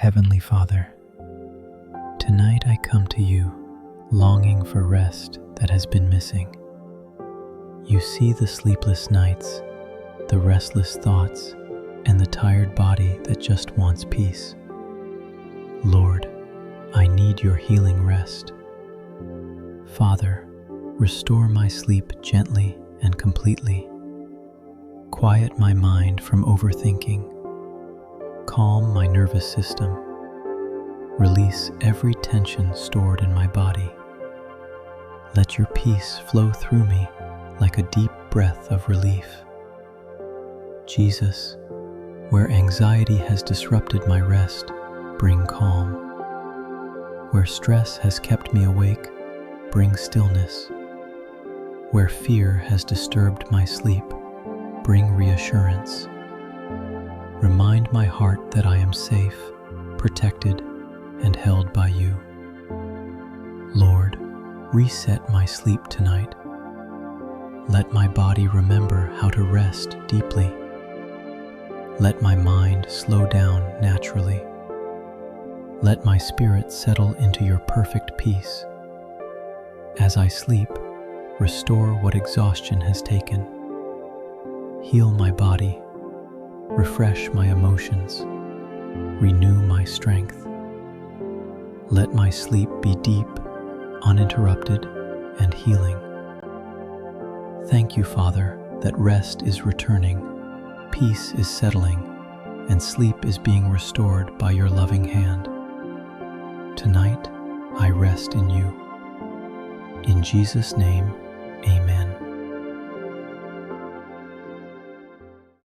Heavenly Father, tonight I come to you longing for rest that has been missing. You see the sleepless nights, the restless thoughts, and the tired body that just wants peace. Lord, I need your healing rest. Father, restore my sleep gently and completely. Quiet my mind from overthinking. Calm my nervous system. Release every tension stored in my body. Let your peace flow through me like a deep breath of relief. Jesus, where anxiety has disrupted my rest, bring calm. Where stress has kept me awake, bring stillness. Where fear has disturbed my sleep, bring reassurance. Remind my heart that I am safe, protected, and held by you. Lord, reset my sleep tonight. Let my body remember how to rest deeply. Let my mind slow down naturally. Let my spirit settle into your perfect peace. As I sleep, restore what exhaustion has taken. Heal my body. Refresh my emotions. Renew my strength. Let my sleep be deep, uninterrupted, and healing. Thank you, Father, that rest is returning, peace is settling, and sleep is being restored by your loving hand. Tonight, I rest in you. In Jesus' name, amen.